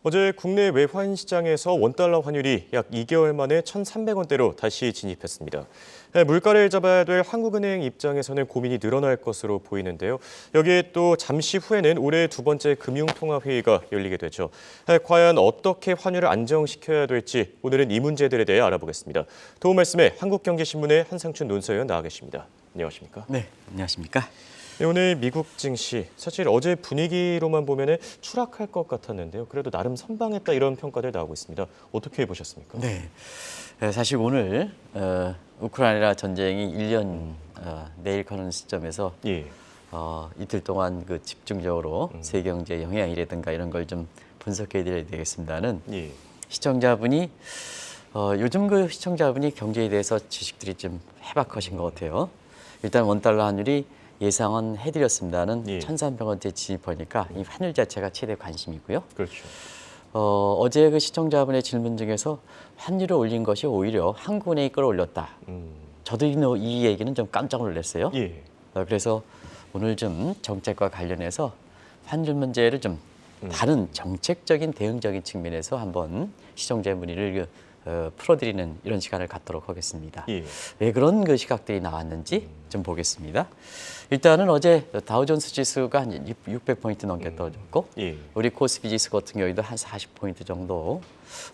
어제 국내 외환 시장에서 원달러 환율이 약 2개월 만에 1,300원대로 다시 진입했습니다. 물가를 잡아야 될 한국은행 입장에서는 고민이 늘어날 것으로 보이는데요. 여기에 또 잠시 후에는 올해 두 번째 금융통화회의가 열리게 되죠. 과연 어떻게 환율을 안정시켜야 될지 오늘은 이 문제들에 대해 알아보겠습니다. 도움 말씀에 한국경제신문의 한상춘 논설위원 나와 계십니다. 안녕하십니까? 네, 안녕하십니까? 네, 오늘 미국 증시 사실 어제 분위기로만 보면 추락할 것 같았는데요. 그래도 나름 선방했다 이런 평가들 나오고 있습니다. 어떻게 보셨습니까? 네, 사실 오늘 우크라이나 전쟁이 1년 내일 거는 시점에서 예. 이틀 동안 그 집중적으로 세계 경제 영향이라든가 이런 걸 좀 분석해 드려야 되겠습니다는 예. 시청자분이 요즘 그 시청자분이 경제에 대해서 지식들이 좀 해박하신 것 같아요. 일단 원달러 환율이 예상은 해드렸습니다는 예. 1,300원대 진입하니까 이 환율 자체가 최대 관심이고요. 그렇죠. 어제 그 시청자분의 질문 중에서 환율을 올린 것이 오히려 한국은행이 끌어올렸다. 저도 이 얘기는 좀 깜짝 놀랐어요. 예. 그래서 오늘 좀 정책과 관련해서 환율 문제를 좀 다른 정책적인 대응적인 측면에서 한번 시청자 문의를 풀어드리는 이런 시간을 갖도록 하겠습니다. 예. 왜 그런 그 시각들이 나왔는지 좀 보겠습니다. 일단은 어제 다우존스 지수가 한 600포인트 넘게 떨어졌고 예. 우리 코스피 지수 같은 경우에도 한 40포인트 정도.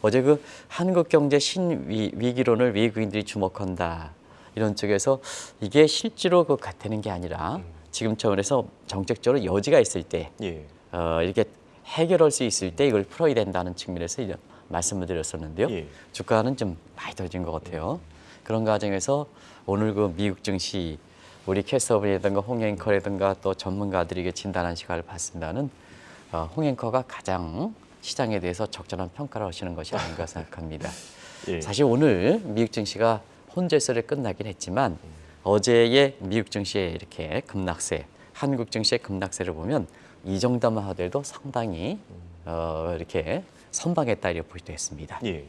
어제 그 한국 경제 신위기론을 외국인들이 주목한다. 이런 쪽에서 이게 실제로 그 되는 게 아니라 지금 차원에서 정책적으로 여지가 있을 때 예. 이렇게 해결할 수 있을 때 이걸 풀어야 된다는 측면에서 이제 말씀을 드렸었는데요. 예. 주가는 좀 많이 떨어진 것 같아요. 그런 과정에서 오늘 그 미국 증시 우리 캐스터분이라든가 홍앵커라든가 또 전문가들에게 진단한 시각을 봤습니다는 홍앵커가 가장 시장에 대해서 적절한 평가를 하시는 것이 아닌가 생각합니다. 예. 사실 오늘 미국 증시가 혼재설에 끝나긴 했지만 어제의 미국 증시의 이렇게 급락세, 한국 증시의 급락세를 보면 이 정도만 하더라도 상당히 이렇게 선방했다 이렇게 볼 수 있습니다. 예.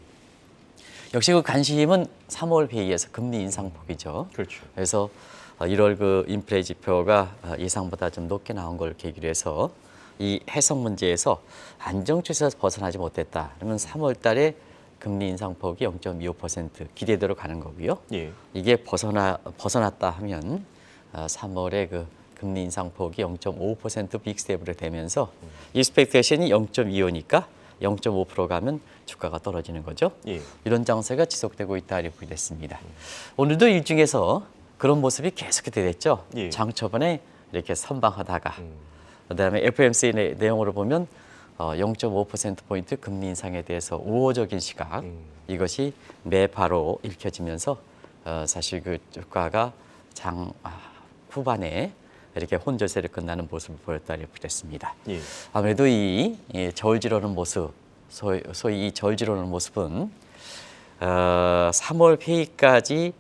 역시 그 관심은 3월 회의에서 금리 인상폭이죠. 그렇죠. 그래서 1월 그 인플레 지표가 예상보다 좀 높게 나온 걸 계기로 해서 이 해석 문제에서 안정 추세에서 벗어나지 못했다. 그러면 3월 달에 금리 인상폭이 0.25% 기대대로 가는 거고요. 예. 이게 벗어났다 하면 3월에 그 금리 인상폭이 0.5% 빅스텝으로 되면서 익스펙테이션이 0.25니까 0.5% 가면 주가가 떨어지는 거죠. 예. 이런 장세가 지속되고 있다 이렇게 됐습니다. 오늘도 일중에서 그런 모습이 계속되게 됐죠. 예. 장 초반에 이렇게 선방하다가 그다음에 FOMC 내용으로 보면 0.5%포인트 금리 인상에 대해서 우호적인 시각 이것이 매파로 읽혀지면서 사실 그 주가가 장 후반에 이렇게 혼절세를 끝나는 모습을 보였다 이렇게 됐습니다. 예. 아무래도 이 저울질하는 모습, 소위 이 저울질하는 모습은 3월 회의까지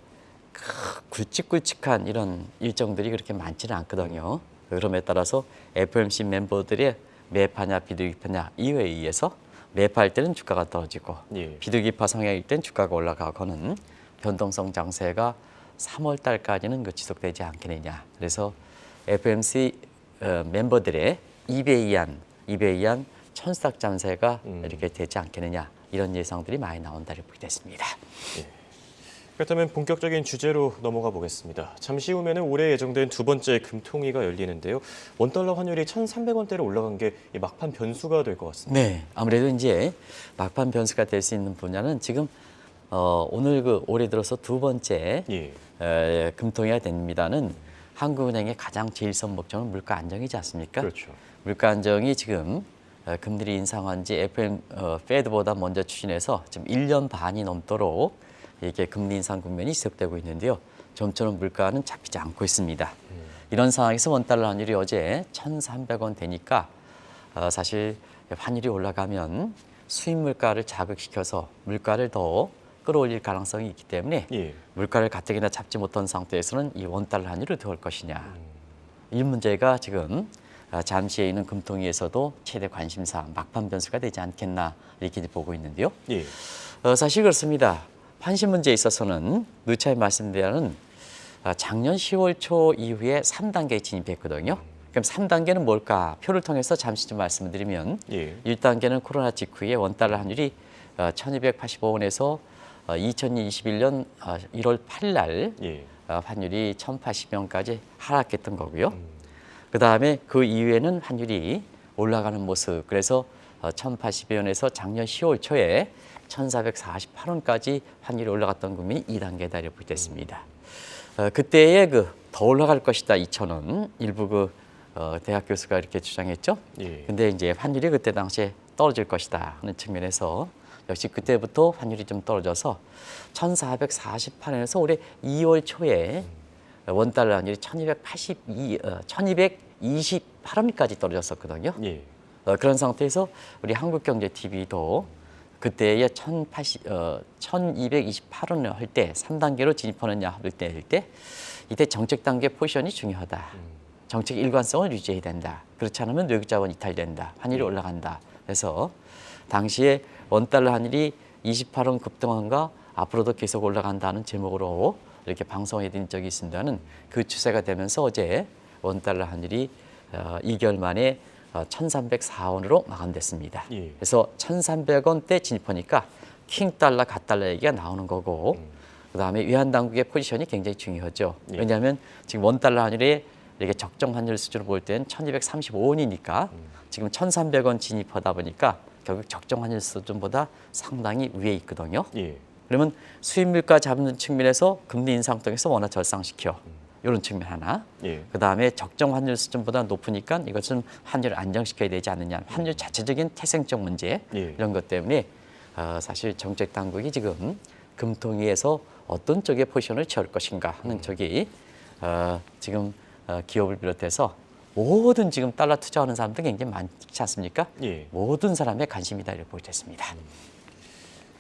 굵직굵직한 이런 일정들이 그렇게 많지는 않거든요. 그럼에 따라서 FOMC 멤버들의 매파냐 비둘기파냐 이거에 의해서 매파할 때는 주가가 떨어지고 예. 비둘기파 성향일 땐 주가가 올라가고는 변동성 장세가 3월 달까지는 그 지속되지 않겠느냐. 그래서 FOMC 멤버들의 입에 의한 천수닥 장세가 이렇게 되지 않겠느냐. 이런 예상들이 많이 나온다 이렇게 됐습니다. 예. 그렇다면 본격적인 주제로 넘어가 보겠습니다. 잠시 후면은 올해 예정된 두 번째 금통위가 열리는데요. 원달러 환율이 1,300원대로 올라간 게 막판 변수가 될 것 같습니다. 네, 아무래도 이제 막판 변수가 될 수 있는 분야는 지금 오늘 그 올해 들어서 두 번째 예. 금통위가 됩니다는 한국은행의 가장 제일선 목적은 물가 안정이지 않습니까? 그렇죠. 물가 안정이 지금 금리를 인상한 지 페드보다 먼저 추진해서 지금 1년 반이 넘도록 이렇게 금리 인상 국면이 지속되고 있는데요. 좀처럼 물가는 잡히지 않고 있습니다. 이런 상황에서 원달러 환율이 어제 1,300원 되니까 사실 환율이 올라가면 수입 물가를 자극시켜서 물가를 더 끌어올릴 가능성이 있기 때문에 예. 물가를 가뜩이나 잡지 못한 상태에서는 이 원달러 환율을 어떻게 할 것이냐. 이 문제가 지금 잠시에 있는 금통위에서도 최대 관심사, 막판 변수가 되지 않겠나 이렇게 보고 있는데요. 예. 사실 그렇습니다. 환심 문제에 있어서는 누차에 말씀드리는 작년 10월 초 이후에 3단계에 진입했거든요. 그럼 3단계는 뭘까? 표를 통해서 잠시 좀 말씀드리면 예. 1단계는 코로나 직후에 원달러 환율이 1285원에서 2021년 1월 8일 날 예. 환율이 1080원까지 하락했던 거고요. 그다음에 그 이후에는 환율이 올라가는 모습. 그래서 1080원에서 작년 10월 초에 1448원까지 환율이 올라갔던 국면이 2단계다 이렇게 보겠습니다. 그때에 더 올라갈 것이다 2,000원 일부 대학 교수가 이렇게 주장했죠. 예. 근데 이제 환율이 그때 당시에 떨어질 것이다 하는 측면에서 역시 그때부터 환율이 좀 떨어져서 1448원에서 올해 2월 초에 원달러 환율이 1228원까지 떨어졌었거든요. 예. 그런 상태에서 우리 한국경제TV도 그때에 1228원을 할 때 3단계로 진입하느냐 할 때 이때 정책 단계 포지션이 중요하다. 정책 일관성을 유지해야 된다. 그렇지 않으면 외국자본 이탈된다. 환율이 올라간다. 그래서 당시에 원달러 환율이 28원 급등한가 앞으로도 계속 올라간다는 제목으로 이렇게 방송해 드린 적이 있습니다는 그 추세가 되면서 어제 원달러 환율이 2개월 만에 1,304원으로 마감됐습니다. 예. 그래서 1,300원대 진입하니까 킹달러, 갓달러 얘기가 나오는 거고 그다음에 외환 당국의 포지션이 굉장히 중요하죠. 예. 왜냐하면 지금 원달러 환율이 이렇게 적정 환율 수준으로 볼 때는 1,235원이니까 지금 1,300원 진입하다 보니까 결국 적정 환율 수준보다 상당히 위에 있거든요. 예. 그러면 수입 물가 잡는 측면에서 금리 인상 통해서 원화 절상시켜. 이런 측면 하나. 예. 그다음에 적정 환율 수준보다 높으니까 이것은 환율을 안정시켜야 되지 않느냐. 환율 자체적인 태생적 문제 예. 이런 것 때문에 사실 정책 당국이 지금 금통위에서 어떤 쪽의 포지션을 취할 것인가 하는 쪽이 지금 기업을 비롯해서 모든 지금 달러 투자하는 사람들 굉장히 많지 않습니까? 예. 모든 사람의 관심이다 이렇게 보겠습니다.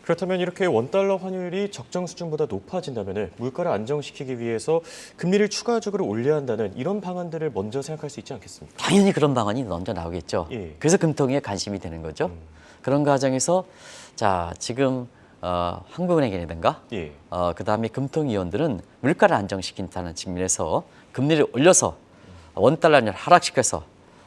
그렇다면 이렇게 원달러 환율이 적정 수준보다 높아진다면 물가를 안정시키기 위해서 금리를 추가적으로 올려야 한다는 이런 방안들을 먼저 생각할 수 있지 않겠습니까? 당연히 그런 방안이 먼저 나오겠죠. 예. 그래서 금통위에 관심이 되는 거죠. 그런 과정에서 자 지금 한국은행이라든가 예. 그다음에 금통위원들은 물가를 안정시킨다는 측면에서 금리를 올려서 원달러를 하락시켜서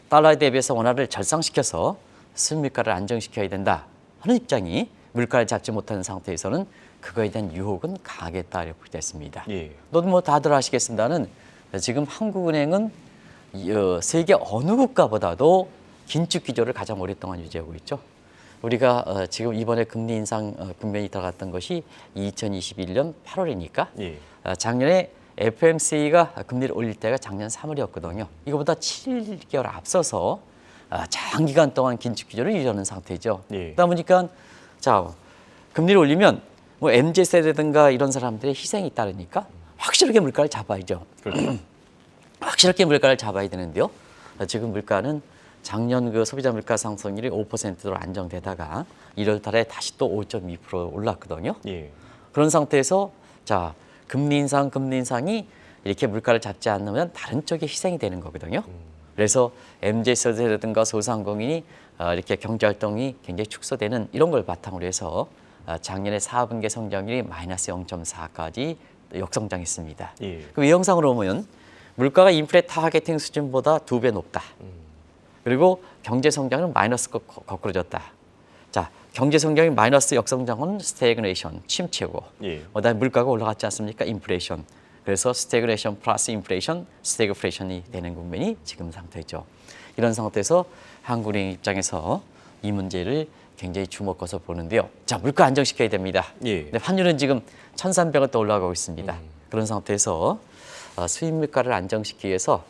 달러에 대비해서 원화를 절상시켜서 수입물가를 안정시켜야 된다 하는 입장이 물가를 잡지 못하는 상태에서는 그거에 대한 유혹은 강하겠다 이렇게 보겠습니다. 예. 너도 뭐 다들 아시겠습니다는 지금 한국은행은 세계 어느 국가보다도 긴축 기조를 가장 오랫동안 유지하고 있죠. 우리가 지금 이번에 금리 인상 국면이 들어갔던 것이 2021년 8월이니까 예. 작년에 FMC가 금리를 올릴 때가 작년 3월이었거든요. 이거보다 7개월 앞서서 장기간 동안 긴축 기조를 유지하는 상태죠. 예. 그러다 보니까 자 금리를 올리면 뭐 MZ 세대든가 이런 사람들의 희생이 따르니까 확실하게 물가를 잡아야죠. 그렇죠. 확실하게 물가를 잡아야 되는데요. 지금 물가는 작년 그 소비자 물가 상승률이 5%로 안정되다가 1월 달에 다시 또 5.2% 올랐거든요. 예. 그런 상태에서 자 금리 인상이 이렇게 물가를 잡지 않으면 다른 쪽에 희생이 되는 거거든요. 그래서 MZ 세대라든가 소상공인이 이렇게 경제 활동이 굉장히 축소되는 이런 걸 바탕으로 해서 작년에 4분기 성장률이 마이너스 0.4까지 역성장했습니다. 예. 그 영상으로 보면 물가가 인플레 타겟팅 수준보다 2배 높다. 그리고 경제 성장은 마이너스 거꾸로졌다. 자, 경제 성장이 마이너스 역성장은 스태그네이션, 침체고. 예. 그다음에 물가가 올라갔지 않습니까? 인플레이션. 그래서 스태그네이션 플러스 인플레이션, 스태그플레이션이 되는 국면이 지금 상태죠. 이런 상태에서 한국은행 입장에서 이 문제를 굉장히 주목해서 보는데요. 자, 물가 안정시켜야 됩니다. 예. 근데 환율은 지금 1,300원 또 올라가고 있습니다. 그런 상태에서 수입 물가를 안정시키기 위해서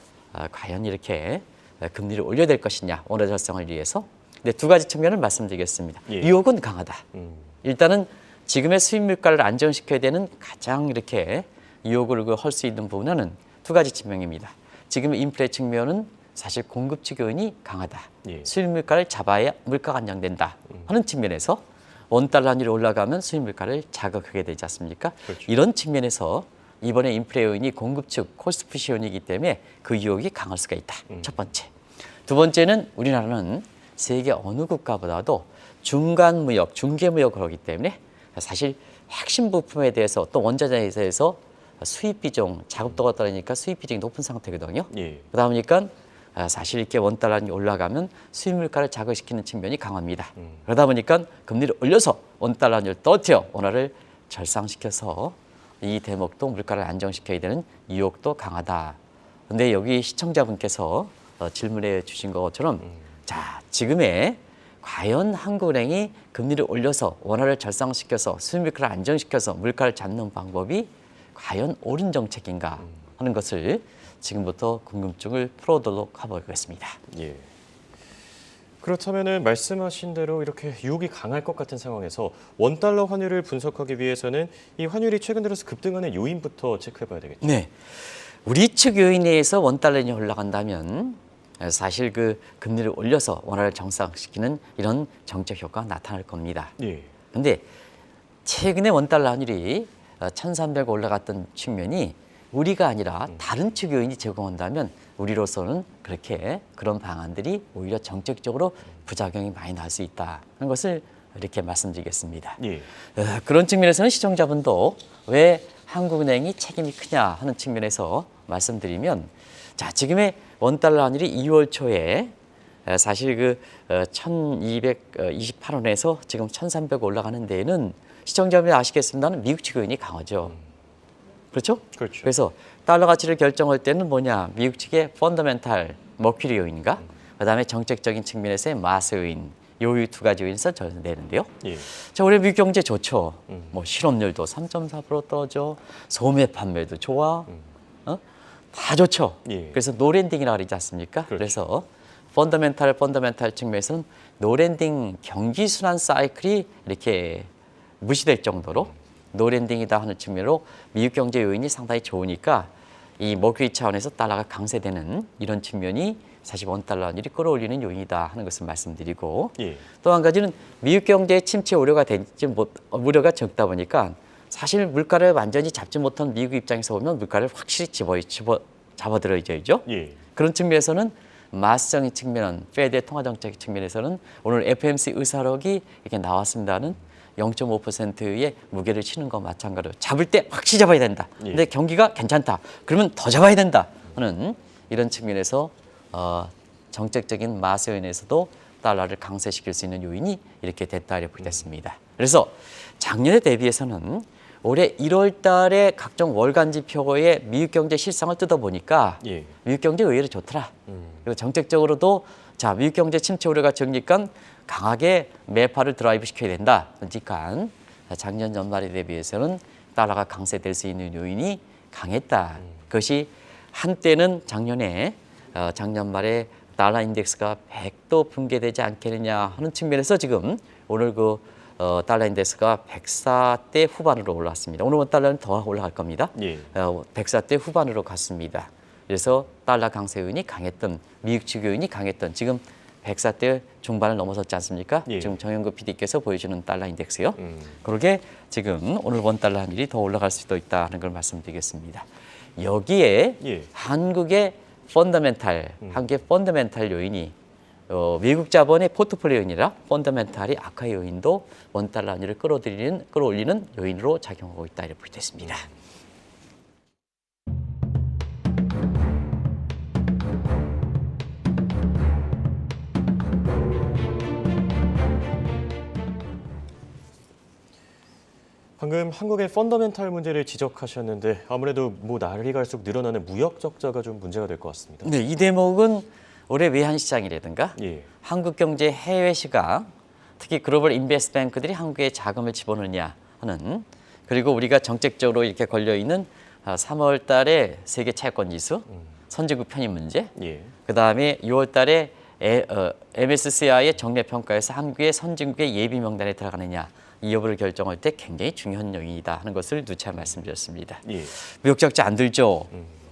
과연 이렇게 금리를 올려야 될 것이냐, 원화 절상을 위해서. 근데 두 가지 측면을 말씀드리겠습니다. 예. 유혹은 강하다. 일단은 지금의 수입 물가를 안정시켜야 되는 가장 이렇게 유혹을 할 수 있는 부분은 두 가지 측면입니다. 지금 인플레 측면은 사실 공급 측 요인이 강하다. 예. 수입 물가를 잡아야 물가가 안정된다 하는 측면에서 원달러 환율이 올라가면 수입 물가를 자극하게 되지 않습니까? 그렇죠. 이런 측면에서 이번에 인플레 요인이 공급 측 코스트 푸시 요인이기 때문에 그 유혹이 강할 수가 있다. 첫 번째. 두 번째는 우리나라는 세계 어느 국가보다도 중간 무역, 중개 무역을 하기 때문에 사실 핵심 부품에 대해서 또 원자재에 대해서 수입 비중, 작업도가 떨어지니까 수입 비중이 높은 상태거든요. 예. 그러다 보니까 사실 이렇게 원달러이 올라가면 수입 물가를 자극시키는 측면이 강합니다. 그러다 보니까 금리를 올려서 원달러를 떨어뜨려 원화를 절상시켜서 이 대목도 물가를 안정시켜야 되는 유혹도 강하다. 근데 여기 시청자분께서 질문해 주신 것처럼 자, 지금의 과연 한국은행이 금리를 올려서 원화를 절상시켜서 수입 물가를 안정시켜서 물가를 잡는 방법이 과연 옳은 정책인가 하는 것을 지금부터 궁금증을 풀어보도록 해보겠습니다. 예. 그렇다면은 말씀하신 대로 이렇게 유혹이 강할 것 같은 상황에서 원달러 환율을 분석하기 위해서는 이 환율이 최근 들어서 급등하는 요인부터 체크해봐야 되겠죠. 네, 우리 측 요인에 의해서 원달러이 올라간다면 사실 그 금리를 올려서 원화를 정상시키는 이런 정책 효과가 나타날 겁니다. 예. 그런데 최근에 원달러 환율이 1,300 올라갔던 측면이 우리가 아니라 다른 측 요인이 제공한다면 우리로서는 그런 방안들이 오히려 정책적으로 부작용이 많이 날 수 있다는 것을 이렇게 말씀드리겠습니다. 예. 그런 측면에서는 시청자분도 왜 한국은행이 책임이 크냐 하는 측면에서 말씀드리면 자, 지금의 원달러 환율이 2월 초에 사실 그 1,228원에서 지금 1,300 올라가는 데에는 시청자분이 아시겠습니다만 미국 측 요인이 강하죠. 그렇죠? 그렇죠. 그래서 달러 가치를 결정할 때는 뭐냐? 미국 측의 펀더멘탈 머큐리 요인과 그다음에 정책적인 측면에서의 마스 요인, 요 두 가지 요인에서 내는데요. 예. 자, 올해 미국 경제 좋죠. 뭐 실업률도 3.4% 떨어져, 소매 판매도 좋아, 다 좋죠. 예. 그래서 노랜딩이라고 그러지 않습니까? 그렇죠. 그래서 펀더멘탈 측면에서는 노랜딩 경기 순환 사이클이 이렇게 무시될 정도로 노랜딩이다 하는 측면으로 미국 경제 요인이 상당히 좋으니까 이 머큐리 차원에서 달러가 강세되는 이런 측면이 사실 원달러 환율이 끌어올리는 요인이다 하는 것을 말씀드리고 예. 또 한 가지는 미국 경제의 침체 우려가 우려가 적다 보니까 사실 물가를 완전히 잡지 못한 미국 입장에서 보면 물가를 확실히 잡아들어야죠. 예. 그런 측면에서는 마스적인 측면은 페드의 통화정책 측면에서는 오늘 FOMC 의사록이 이렇게 나왔습니다는 0.5%의 무게를 치는 것 마찬가지로 잡을 때 확실히 잡아야 된다. 근데 경기가 괜찮다. 그러면 더 잡아야 된다 하는 이런 측면에서 정책적인 마스 요인에서도 달러를 강세시킬 수 있는 요인이 이렇게 됐다 이렇게 됐습니다. 그래서 작년에 대비해서는 올해 1월 달에 각종 월간 지표의 미국 경제 실상을 뜯어보니까 예. 미국 경제 의외로 좋더라. 그리고 정책적으로도 자, 미국 경제 침체 우려가 적으니까 강하게 매파를 드라이브 시켜야 된다. 그러니까 작년 연말에 대비해서는 달러가 강세될 수 있는 요인이 강했다. 그것이 한때는 작년에 작년 말에 달러 인덱스가 100도 붕괴되지 않겠느냐 하는 측면에서 지금 오늘 그 달러 인덱스가 104대 후반으로 올랐습니다. 오늘 달러는 더 올라갈 겁니다. 예. 104대 후반으로 갔습니다. 그래서 달러 강세 요인이 강했던 미국 측 요인이 강했던 지금 104대 중반을 넘어섰지 않습니까? 예. 지금 정영국 PD께서 보여주는 달러 인덱스요. 그러게 지금 오늘 원달러 환율이 더 올라갈 수도 있다는 걸 말씀드리겠습니다. 여기에 예. 한국의 한국의 펀더멘탈 요인이 미국 자본의 포트폴리오 요인이라 펀더멘탈이 악화 요인도 원달러 환율을 끌어올리는 요인으로 작용하고 있다 이렇게 보겠습니다. 방금 한국의 펀더멘탈 문제를 지적하셨는데 아무래도 뭐 날이 갈수록 늘어나는 무역 적자가 좀 문제가 될 것 같습니다. 네, 이 대목은 올해 외환 시장이라든가 예. 한국 경제 해외 시각, 특히 글로벌 인베스트뱅크들이 한국에 자금을 집어넣느냐 하는 그리고 우리가 정책적으로 이렇게 걸려 있는 3월 달에 세계 채권 지수, 선진국 편입 문제, 예. 그다음에 6월 달에 MSCI의 정례 평가에서 한국의 선진국의 예비 명단에 들어가느냐 이 여부를 결정할 때 굉장히 중요한 요인이다 하는 것을 누차 말씀드렸습니다. 예. 무역 적자 안 들죠.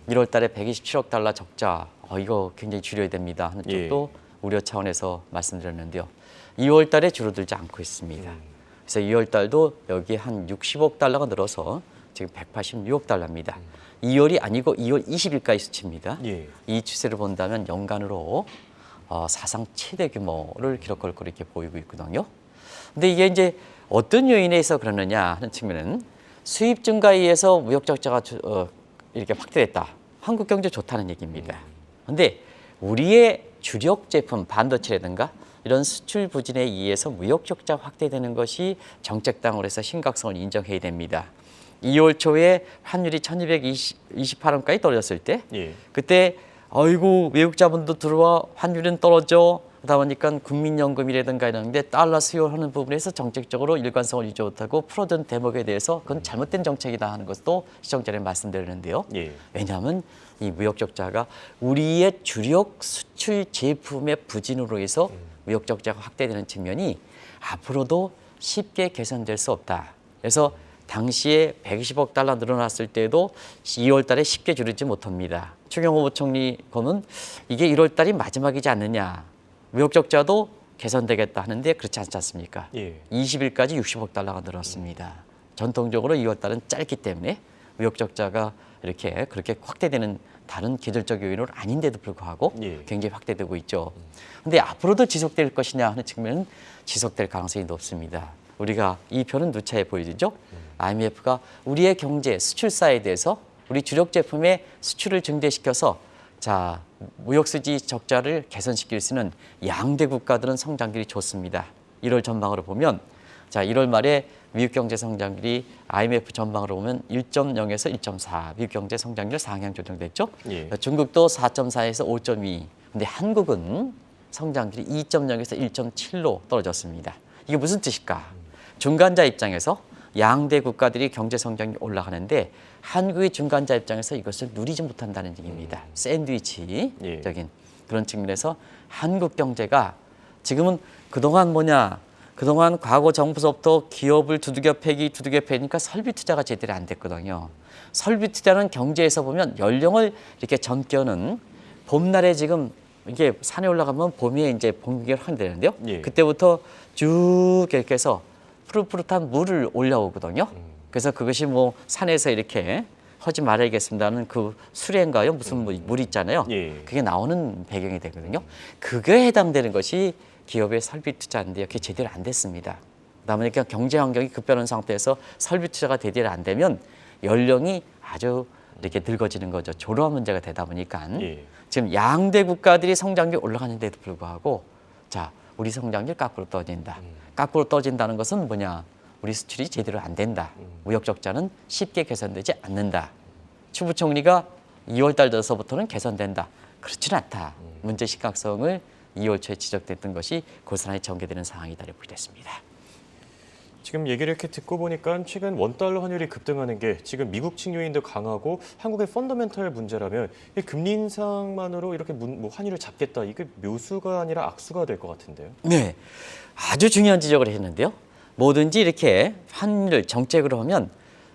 1월 달에 127억 달러 적자. 이거 굉장히 줄여야 됩니다 하는 쪽도 우려 차원에서 말씀드렸는데요. 2월 달에 줄어들지 않고 있습니다. 그래서 2월 달도 여기 한 60억 달러가 늘어서 지금 186억 달러입니다. 2월이 아니고 2월 20일까지 수치입니다. 예. 이 추세를 본다면 연간으로 사상 최대 규모를 기록할 거로 이렇게 보이고 있거든요. 근데 이게 이제 어떤 요인에 의해서 그러느냐 하는 측면은 수입 증가에 의해서 무역 적자가 이렇게 확대됐다. 한국 경제 좋다는 얘기입니다. 근데 우리의 주력 제품 반도체라든가 이런 수출 부진에 의해서 무역 적자 확대되는 것이 정책당으로 해서 심각성을 인정해야 됩니다. 2월 초에 환율이 1228원까지 떨어졌을 때 예. 그때 아이고 외국자본도 들어와 환율은 떨어져 그러다 보니까 국민연금이라든가 이런데 달러 수요하는 부분에서 정책적으로 일관성을 유지 못하고 풀어둔 대목에 대해서 그건 잘못된 정책이다 하는 것도 시청자님 말씀드리는데요. 예. 왜냐하면 이 무역 적자가 우리의 주력 수출 제품의 부진으로 해서 무역 적자가 확대되는 측면이 앞으로도 쉽게 개선될 수 없다. 그래서 당시에 120억 달러 늘어났을 때도 2월 달에 쉽게 줄이지 못합니다. 추경호 부총리 거는 이게 1월 달이 마지막이지 않느냐. 무역 적자도 개선되겠다 하는데 그렇지 않지 않습니까? 예. 20일까지 60억 달러가 늘었습니다. 전통적으로 2월 달은 짧기 때문에 무역 적자가 이렇게 그렇게 확대되는 다른 계절적 요인은 아닌데도 불구하고 예. 굉장히 확대되고 있죠. 그런데 앞으로도 지속될 것이냐 하는 측면은 지속될 가능성이 높습니다. 우리가 이 표는 누차에 보여지죠. IMF가 우리의 경제 수출사에 대해서 우리 주력 제품의 수출을 증대시켜서 자 무역수지 적자를 개선시킬 수 있는 양대 국가들은 성장률이 좋습니다. 1월 전망으로 보면 자 1월 말에 미국 경제 성장률이 IMF 전망으로 보면 1.0에서 1.4 미국 경제 성장률 상향 조정됐죠. 예. 중국도 4.4에서 5.2 근데 한국은 성장률이 2.0에서 1.7로 떨어졌습니다. 이게 무슨 뜻일까? 중간자 입장에서 양대 국가들이 경제 성장이 올라가는데 한국의 중간자 입장에서 이것을 누리지 못한다는 얘기입니다. 샌드위치적인 그런 측면에서 한국 경제가 지금은 그동안 그동안 과거 정부서부터 기업을 두들겨 패니까 설비 투자가 제대로 안 됐거든요. 설비 투자는 경제에서 보면 연령을 이렇게 젊게는 봄날에 지금 이게 산에 올라가면 봄에 이제 본격적으로 하게 되는데요. 예. 그때부터 쭉 이렇게 해서 푸릇푸릇한 물을 올라오거든요. 그래서 그것이 뭐 산에서 이렇게 하지 말아야겠습니다는 그 수레인가요? 무슨 물 있잖아요. 예. 그게 나오는 배경이 되거든요. 그거에 해당되는 것이 기업의 설비 투자인데 그게 제대로 안 됐습니다. 그러다 보니까 경제 환경이 급변한 상태에서 설비 투자가 제대로 안 되면 연령이 아주 이렇게 늙어지는 거죠. 졸업 문제가 되다 보니까 예. 지금 양대 국가들이 성장률이 올라가는데도 불구하고 자 우리 성장률 거꾸로 떨어진다. 거꾸로 떨어진다는 것은 뭐냐? 우리 수출이 제대로 안 된다. 무역 적자는 쉽게 개선되지 않는다. 추 부총리가 2월 달 돼서부터는 개선된다. 그렇지는 않다. 문제 심각성을 2월 초에 지적됐던 것이 고스란히 전개되는 상황이다 이렇게 됐습니다. 지금 얘기를 이렇게 듣고 보니까 최근 원달러 환율이 급등하는 게 지금 미국 측 요인도 강하고 한국의 펀더멘털 문제라면 이 금리 인상만으로 이렇게 뭐 환율을 잡겠다 이게 묘수가 아니라 악수가 될 것 같은데요. 네, 아주 중요한 지적을 했는데요. 뭐든지 이렇게 환율 정책으로 하면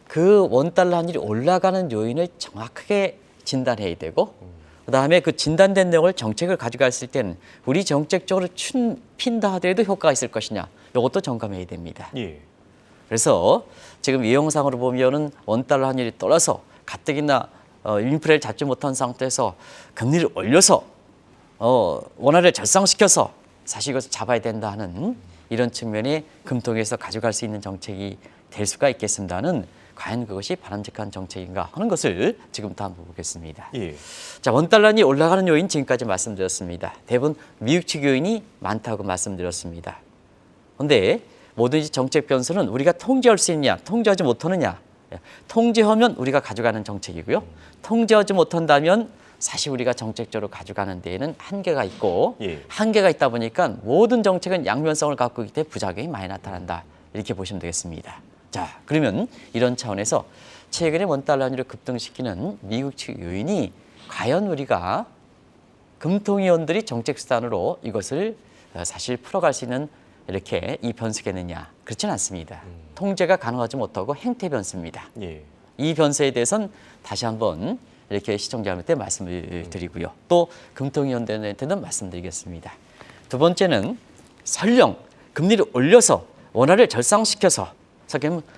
그 원달러 환율이 올라가는 요인을 정확하게 진단해야 되고 그다음에 그 진단된 내용을 정책을 가져갔을 때는 우리 정책적으로 핀다 하더라도 효과가 있을 것이냐 이것도 점검해야 됩니다. 예. 그래서 지금 이 영상으로 보면은 원달러 환율이 떨어서 가뜩이나 인플레를 잡지 못한 상태에서 금리를 올려서 원화를 절상시켜서 사실 이것을 잡아야 된다 하는 이런 측면에 금통위에서 가져갈 수 있는 정책이 될 수가 있겠습니다는 과연 그것이 바람직한 정책인가 하는 것을 지금부터 한번 보겠습니다. 예. 자, 원달러이 올라가는 요인 지금까지 말씀드렸습니다. 대부분 미국 측 요인이 많다고 말씀드렸습니다. 그런데 뭐든지 정책 변수는 우리가 통제할 수 있느냐, 통제하지 못하느냐. 통제하면 우리가 가져가는 정책이고요. 통제하지 못한다면 사실 우리가 정책적으로 가져가는 데에는 한계가 있고 예. 한계가 있다 보니까 모든 정책은 양면성을 갖고 있기 때문에 부작용이 많이 나타난다. 이렇게 보시면 되겠습니다. 자, 그러면 이런 차원에서 최근에 원달러 환율을 급등시키는 미국 측 요인이 과연 우리가 금통위원들이 정책 수단으로 이것을 사실 풀어갈 수 있는 이렇게 이 변수겠느냐? 그렇지는 않습니다. 통제가 가능하지 못하고 행태 변수입니다. 예. 이 변수에 대해서는 다시 한번 이렇게 시청자분한테 말씀을 드리고요. 또 금통위원들한테는 말씀드리겠습니다. 두 번째는 설령 금리를 올려서 원화를 절상시켜서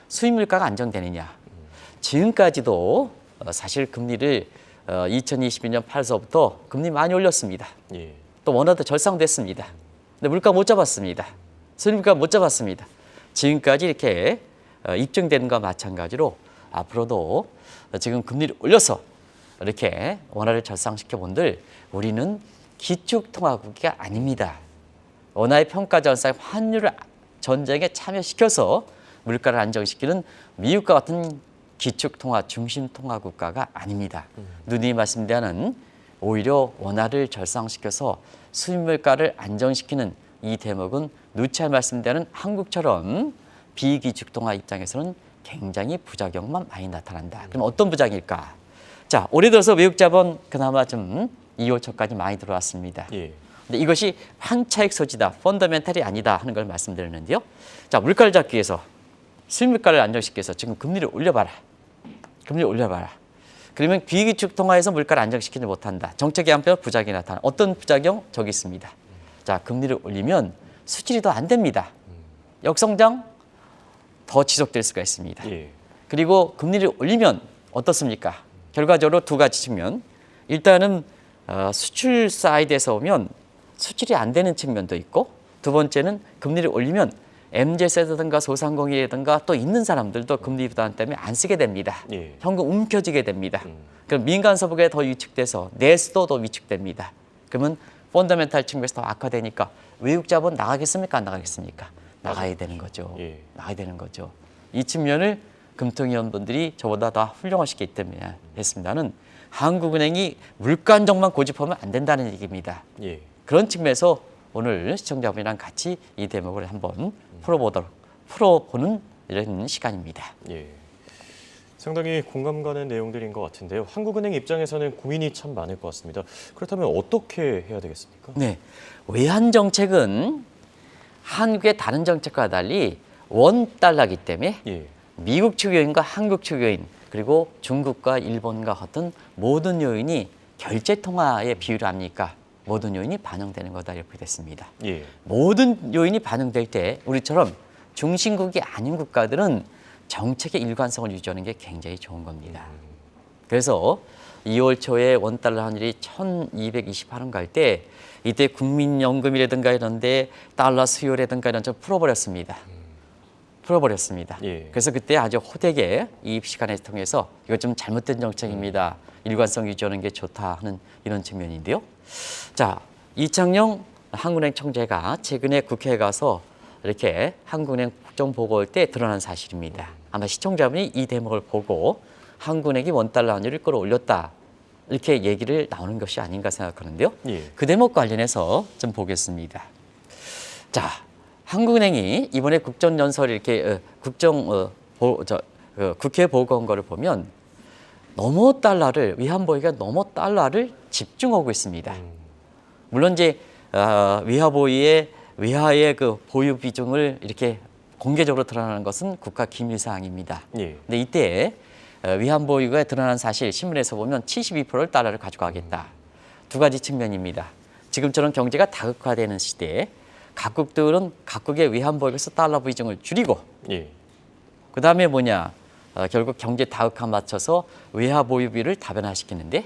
수입 물가가 안정되느냐. 지금까지도 사실 금리를 2022년 8월서부터 금리 많이 올렸습니다. 예. 또 원화도 절상됐습니다. 근데 물가 못 잡았습니다. 수입 물가 못 잡았습니다. 지금까지 이렇게 입증되는 것과 마찬가지로 앞으로도 지금 금리를 올려서 이렇게 원화를 절상시켜 본들 우리는 기축통화국이 아닙니다. 원화의 평가 전상 환율을 전쟁에 참여시켜서 물가를 안정시키는 미국과 같은 기축통화 중심통화 국가가 아닙니다. 누누이 말씀드리는 오히려 원화를 절상시켜서 수입 물가를 안정시키는 이 대목은 누차 말씀드리는 한국처럼 비기축통화 입장에서는 굉장히 부작용만 많이 나타난다. 그럼 어떤 부작일까? 자, 올해 들어서 외국 자본 그나마 좀 2월 초까지 많이 들어왔습니다. 예. 근데 이것이 환차익 소지다, 펀더멘탈이 아니다 하는 걸 말씀드렸는데요. 자, 물가를 잡기 위해서 수입 물가를 안정시키기 위해서 지금 금리를 올려봐라. 금리를 올려봐라. 그러면 비기축 통화에서 물가를 안정시키지 못한다. 정책의 한편 부작용이 나타나. 어떤 부작용? 저기 있습니다. 자, 금리를 올리면 수출이 더 안 됩니다. 역성장 더 지속될 수가 있습니다. 예. 그리고 금리를 올리면 어떻습니까? 결과적으로 두 가지 측면. 일단은 수출 사이드에서 오면 수출이 안 되는 측면도 있고, 두 번째는 금리를 올리면 MZ세대든가 소상공인이라든가 또 있는 사람들도 금리 부담 때문에 안 쓰게 됩니다. 예. 현금 움켜쥐게 됩니다. 그럼 민간 소비가 더 위축돼서 내수도 더 위축됩니다. 그러면 펀더멘탈 측면에서 더 악화되니까 외국 자본 나가겠습니까? 안 나가겠습니까? 나가야 되는 거죠. 예. 나가야 되는 거죠. 이 측면을 금통위원분들이 저보다 더 훌륭하시기 때문에 했습니다는 한국은행이 물가 안정만 고집하면 안 된다는 얘기입니다. 예. 그런 측면에서 오늘 시청자분이랑 같이 이 대목을 한번 풀어보는 이런 시간입니다. 예. 상당히 공감 가는 내용들인 것 같은데요. 한국은행 입장에서는 고민이 참 많을 것 같습니다. 그렇다면 어떻게 해야 되겠습니까? 네, 외환 정책은 한국의 다른 정책과 달리 원 달러이기 때문에 예. 미국 측 요인과 한국 측 요인 그리고 중국과 일본과 같은 모든 요인이 결제 통화의 비율을 압니까? 모든 요인이 반영되는 거다 이렇게 됐습니다. 예. 모든 요인이 반영될 때 우리처럼 중심국이 아닌 국가들은 정책의 일관성을 유지하는 게 굉장히 좋은 겁니다. 그래서 2월 초에 원달러 환율이 1228원 갈 때 이때 국민연금이라든가 이런데 달러 수요라든가 이런 좀 풀어버렸습니다. 풀어버렸습니다. 예. 그래서 그때 아주 호되게 이 시간을 통해서 이거 좀 잘못된 정책입니다. 일관성 유지하는 게 좋다 하는 이런 측면인데요. 자, 이창용 한국은행 총재가 최근에 국회에 가서 이렇게 한국은행 국정보고할 때 드러난 사실입니다. 아마 시청자분이 이 대목을 보고 한국은행이 원달러 환율을 끌어올렸다 이렇게 얘기를 나오는 것이 아닌가 생각하는데요. 예. 그 대목 관련해서 좀 보겠습니다. 자, 한국은행이 이번에 국정연설 이렇게 국회 보고한 거를 보면 넘어 달러를 위안보위가 넘어 달러를 집중하고 있습니다. 물론 이제 외화의 그 보유 비중을 이렇게 공개적으로 드러나는 것은 국가 기밀 사항입니다. 예. 근데 이때 위안보유가 드러난 사실 신문에서 보면 72%를 달러를 가져가겠다. 두 가지 측면입니다. 지금처럼 경제가 다극화되는 시대에 각국들은 각국의 위안보유에서 달러 비중을 줄이고 예. 그 다음에 뭐냐 결국 경제 다극화 맞춰서 외화 보유비를 다변화시키는데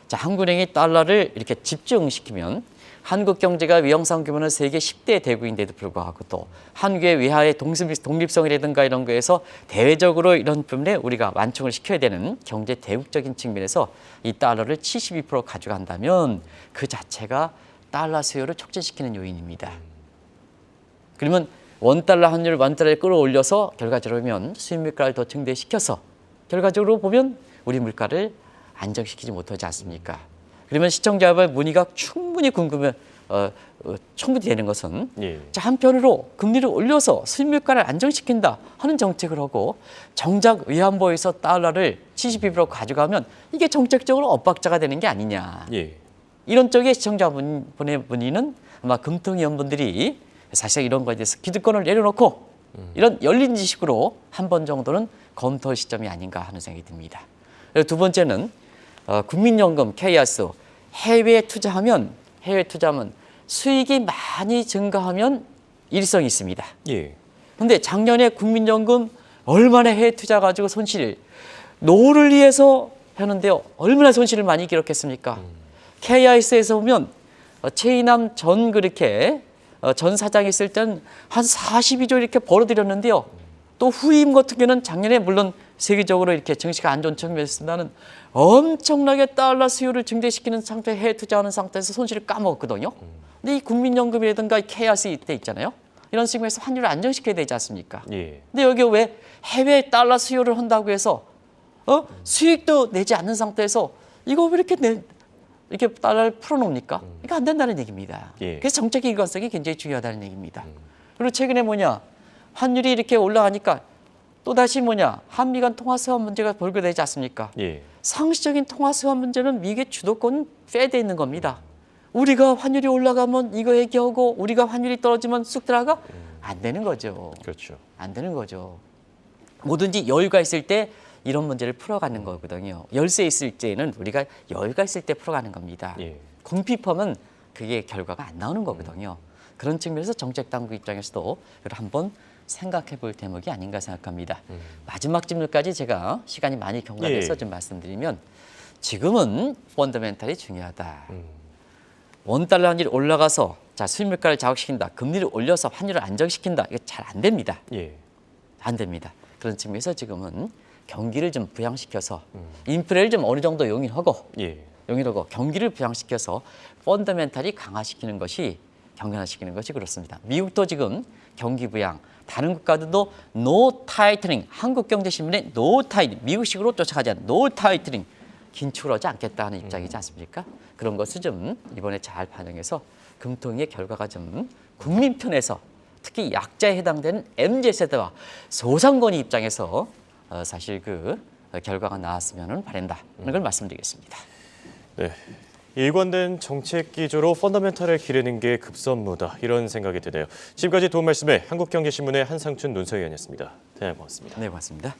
자 한국은행이 달러를 이렇게 집중시키면 한국 경제가 위험성 규모는 세계 10대 대국인데도 불구하고 또 한국의 외화의 독립성이라든가 이런 거에서 대외적으로 이런 부분에 우리가 완충을 시켜야 되는 경제 대국적인 측면에서 이 달러를 72% 가져간다면 그 자체가 달러 수요를 촉진시키는 요인입니다. 그러면 원달러 환율 원달러를 끌어올려서 결과적으로 보면 수입 물가를 더 증대시켜서 결과적으로 보면 우리 물가를 안정시키지 못하지 않습니까? 그러면 시청자의 문의가 충분히 충분히 되는 것은 예. 자, 한편으로 금리를 올려서 수입 물가를 안정시킨다 하는 정책을 하고 정작 위안보에서 달러를 72% 가져가면 이게 정책적으로 엇박자가 되는 게 아니냐. 예. 이런 쪽의 시청자분의 문의는 아마 금통위원분들이 사실 이런 거에 대해서 기득권을 내려놓고 이런 열린 지식으로 한 번 정도는 검토 시점이 아닌가 하는 생각이 듭니다. 그리고 두 번째는 국민연금 KRS 해외에 투자하면 수익이 많이 증가하면 일성이 있습니다. 예. 그런데 작년에 국민연금 얼마나 해외 투자 가지고 노후를 위해서 하는데요. 얼마나 손실을 많이 기록했습니까? KRS에서 보면 최이남 전 전 사장이 있을 때는 한 42조 이렇게 벌어들였는데요. 또 후임 같은 경우는 작년에 물론 세계적으로 이렇게 증시가 안 좋은 측면에서 나는 엄청나게 달러 수요를 증대시키는 상태에 해외 투자하는 상태에서 손실을 까먹었거든요. 근데 이 국민연금이라든가 이 KRC 이때 있잖아요. 이런 측면에서 환율을 안정시켜야 되지 않습니까? 예. 근데 여기 왜 해외 달러 수요를 한다고 해서 수익도 내지 않는 상태에서 이거 왜 이렇게 달러를 풀어놓습니까? 이거 안 된다는 얘기입니다. 예. 그래서 정책의 일관성이 굉장히 중요하다는 얘기입니다. 그리고 최근에 환율이 이렇게 올라가니까 또다시 한미 간 통화 수완 문제가 불거되지 않습니까? 예. 상시적인 통화 수완 문제는 미국의 주도권은 페드에 있는 겁니다. 우리가 환율이 올라가면 이거 얘기하고 우리가 환율이 떨어지면 쑥 들어가? 안 되는 거죠. 그렇죠. 안 되는 거죠. 뭐든지 여유가 있을 때 이런 문제를 풀어가는 거거든요. 열세 있을 때는 우리가 여유가 있을 때 풀어가는 겁니다. 예. 궁핍하면 그게 결과가 안 나오는 거거든요. 그런 측면에서 정책 당국 입장에서도 그걸 한번 생각해 볼 대목이 아닌가 생각합니다. 마지막 질문까지 제가 시간이 많이 경과돼서 예. 좀 말씀드리면 지금은 펀더멘탈이 중요하다. 원달러 환율이 올라가서 수입물가를 자극시킨다. 금리를 올려서 환율을 안정시킨다. 이거 잘 안 됩니다. 예. 안 됩니다. 그런 측면에서 지금은 경기를 좀 부양시켜서 인플레를 좀 어느 정도 용인하고 예. 경기를 부양시켜서 펀더멘탈이 강화시키는 것이 경련화시키는 것이 그렇습니다. 미국도 지금 경기 부양, 다른 국가들도 no tightening, 한국경제신문의 no tightening, 미국식으로 쫓아가지 않는 no tightening, 긴축을 하지 않겠다 하는 입장이지 않습니까? 그런 것을 좀 이번에 잘 반영해서 금통위의 결과가 좀 국민 편에서 특히 약자에 해당되는 MZ세대와 소상공인 입장에서 사실 그 결과가 나왔으면 바란다 하는 걸 말씀드리겠습니다. 네. 일관된 정책 기조로 펀더멘탈을 기르는 게 급선무다 이런 생각이 드네요. 지금까지 도움 말씀에 한국경제신문의 한상춘 논설위원이었습니다. 네, 고맙습니다. 네, 고맙습니다.